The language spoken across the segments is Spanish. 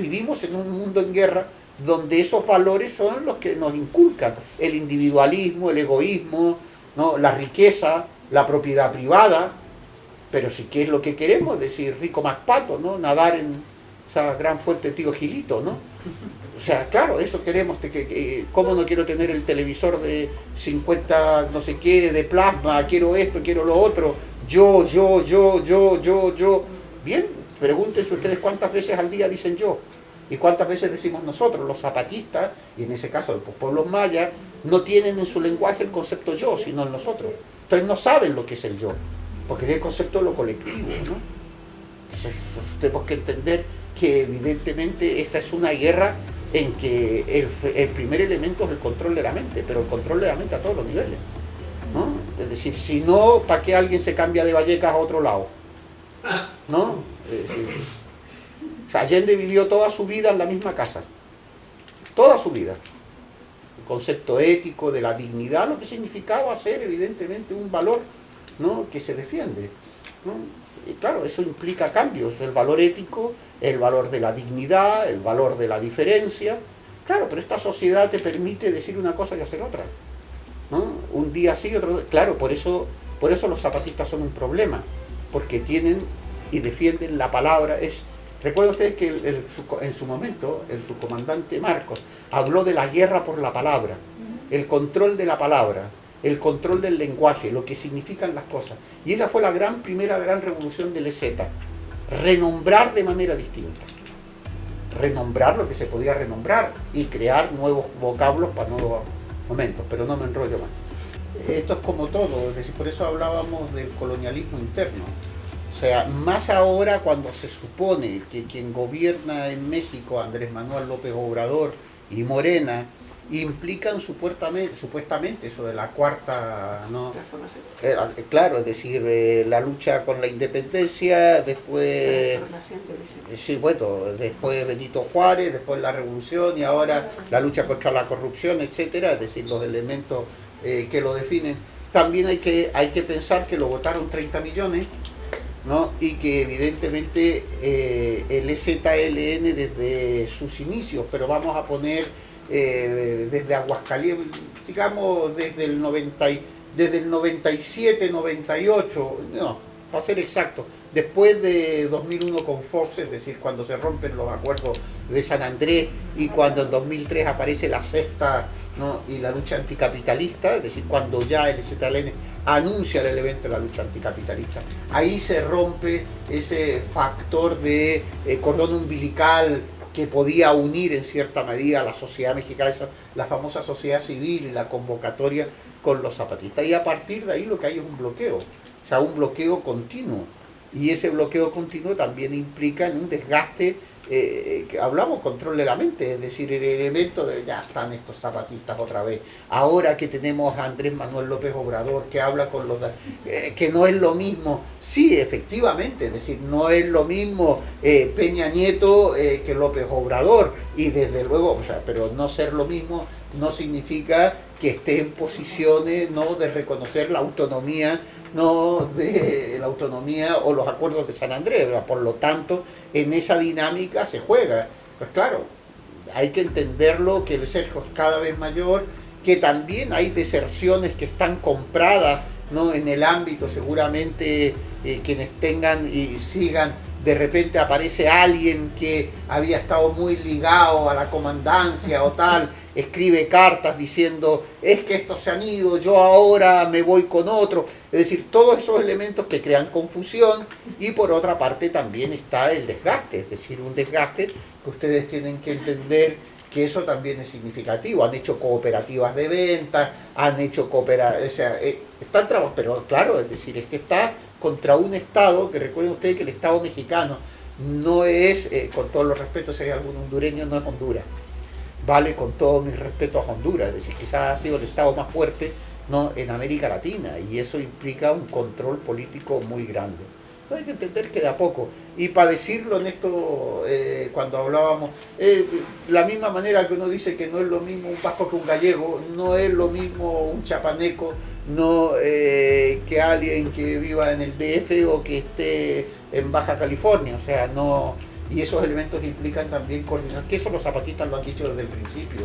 vivimos en un mundo en guerra donde esos valores son los que nos inculcan, el individualismo, el egoísmo, ¿no? La riqueza, la propiedad privada, pero si qué es lo que queremos, es decir, rico más pato, ¿no? Nadar en esa gran fuente de Tío Gilito, ¿no? O sea, claro, eso queremos, ¿cómo no quiero tener el televisor de 50 no sé qué, de plasma, quiero esto, quiero lo otro, yo. Bien, pregúntense ustedes cuántas veces al día dicen yo, y cuántas veces decimos nosotros, los zapatistas, y en ese caso los pueblos mayas, no tienen en su lenguaje el concepto yo, sino el nosotros. Entonces no saben lo que es el yo, porque es el concepto de lo colectivo, ¿no? Entonces tenemos que entender que evidentemente esta es una guerra en que el primer elemento es el control de la mente, pero el control de la mente a todos los niveles, ¿no? Es decir, si no, ¿para qué alguien se cambia de Vallecas a otro lado? ¿No? Es decir, o sea, Allende vivió toda su vida en la misma casa, toda su vida. El concepto ético de la dignidad, lo que significaba ser evidentemente un valor, ¿no?, que se defiende, ¿no? Y claro, eso implica cambios, el valor ético, el valor de la dignidad, el valor de la diferencia. Claro, pero esta sociedad te permite decir una cosa y hacer otra, ¿no? Un día sí, otro no. Claro, por eso los zapatistas son un problema, porque tienen y defienden la palabra. Recuerden ustedes que en su momento el subcomandante Marcos habló de la guerra por la palabra, el control de la palabra, el control del lenguaje, lo que significan las cosas. Y esa fue la primera gran revolución del EZ, renombrar de manera distinta, renombrar lo que se podía renombrar y crear nuevos vocablos para nuevos momentos, pero no me enrollo más. Esto es como todo, es decir, por eso hablábamos del colonialismo interno. O sea, más ahora cuando se supone que quien gobierna en México, Andrés Manuel López Obrador y Morena, implican supuestamente eso de la cuarta, ¿no? Claro, es decir, la lucha con la independencia, después sí, bueno, después Benito Juárez, después la revolución y ahora la lucha contra la corrupción, etcétera, es decir, los elementos que lo definen. También hay que pensar que lo votaron 30 millones, ¿no? Y que evidentemente el EZLN desde sus inicios, pero vamos a poner desde Aguascalientes, digamos desde el 97, 98, no, para ser exacto, después de 2001 con Fox, es decir, cuando se rompen los acuerdos de San Andrés y cuando en 2003 aparece la sexta, ¿no?, y la lucha anticapitalista, es decir, cuando ya el EZLN anuncia el evento de la lucha anticapitalista, ahí se rompe ese factor de cordón umbilical que podía unir en cierta medida a la sociedad mexicana, la famosa sociedad civil y la convocatoria con los zapatistas. Y a partir de ahí lo que hay es un bloqueo, o sea, un bloqueo continuo. Y ese bloqueo continuo también implica en un desgaste, que hablamos, control de la mente, es decir, el elemento de ya están estos zapatistas otra vez. Ahora que tenemos a Andrés Manuel López Obrador que habla con los... que no es lo mismo. Sí, efectivamente, es decir, no es lo mismo Peña Nieto que López Obrador, y desde luego, o sea, pero no ser lo mismo no significa que esté en posiciones, ¿no?, de reconocer la autonomía, ¿no?, de la autonomía o los acuerdos de San Andrés, ¿verdad? Por lo tanto, en esa dinámica se juega. Pues claro, hay que entenderlo, que el cerco es cada vez mayor, que también hay deserciones que están compradas, ¿no?, en el ámbito, seguramente quienes tengan y sigan, de repente aparece alguien que había estado muy ligado a la comandancia o tal, escribe cartas diciendo, es que estos se han ido, yo ahora me voy con otro. Es decir, todos esos elementos que crean confusión, y por otra parte también está el desgaste, es decir, un desgaste que ustedes tienen que entender que eso también es significativo. Han hecho cooperativas de venta, han hecho cooperativas, o sea, están trabajando, pero claro, es decir, es que está contra un Estado, que recuerden ustedes que el Estado mexicano no es, con todos los respetos, si hay algún hondureño, no es Honduras. Vale, con todos mis respetos a Honduras, es decir, quizás ha sido el Estado más fuerte, ¿no?, en América Latina, y eso implica un control político muy grande. Hay que entender que de a poco, y para decirlo en esto, cuando hablábamos, la misma manera que uno dice que no es lo mismo un vasco que un gallego, no es lo mismo un chapaneco, no que alguien que viva en el DF o que esté en Baja California, o sea, no, Y esos elementos implican también coordinar, que eso los zapatistas lo han dicho desde el principio,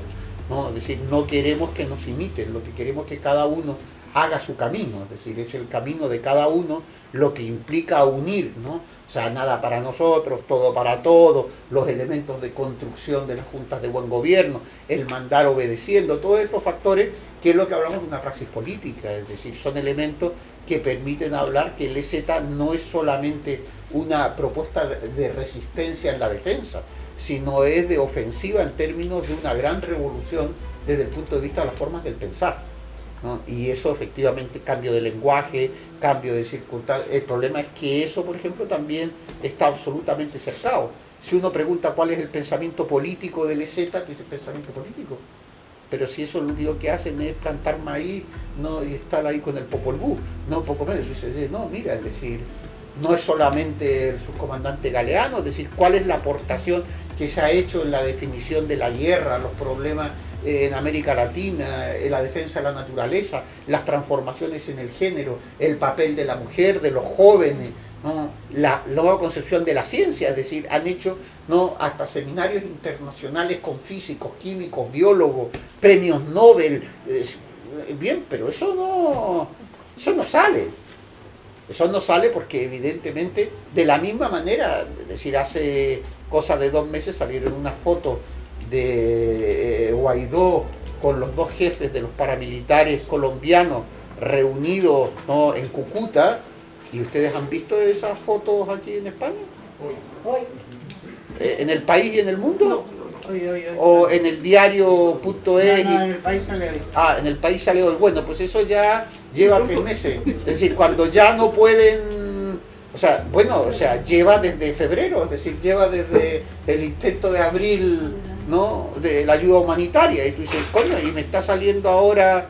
¿no? Es decir, no queremos que nos imiten, lo que queremos es que cada uno haga su camino, es decir, es el camino de cada uno lo que implica unir, ¿no? O sea, nada para nosotros, todo para todos, los elementos de construcción de las juntas de buen gobierno, el mandar obedeciendo, todos estos factores, que es lo que hablamos de una praxis política, es decir, son elementos que permiten hablar que el EZ no es solamente una propuesta de resistencia en la defensa, sino es de ofensiva en términos de una gran revolución desde el punto de vista de las formas del pensar, ¿no? Y eso efectivamente, cambio de lenguaje, cambio de circunstancias. El problema es que eso, por ejemplo, también está absolutamente cerrado. Si uno pregunta cuál es el pensamiento político del EZ, tú dices pensamiento político. Pero si eso lo único que hacen es plantar maíz, ¿no? Y estar ahí con el Popol Vuh, no poco menos. Dice, no, mira, es decir, no es solamente el subcomandante Galeano, es decir, cuál es la aportación que se ha hecho en la definición de la guerra, los problemas en América Latina, en la defensa de la naturaleza, las transformaciones en el género, el papel de la mujer, de los jóvenes, ¿no? La nueva concepción de la ciencia, es decir, han hecho, ¿no?, hasta seminarios internacionales con físicos, químicos, biólogos, premios Nobel, bien, pero eso no sale. Eso no sale porque evidentemente, de la misma manera, es decir, hace cosa de 2 meses salieron unas fotos de Guaidó con los 2 jefes de los paramilitares colombianos reunidos, ¿no?, en Cúcuta, y ustedes han visto esas fotos aquí en España, en el país y en el mundo, o en el diario.es. No, en el país sale hoy. Ah, en el país sale hoy. Bueno, pues eso ya lleva 3 meses. Es decir, cuando ya no pueden, o sea, lleva desde febrero, es decir, lleva desde el intento de abril, ¿no?, de la ayuda humanitaria. Y tú dices, coño, y me está saliendo ahora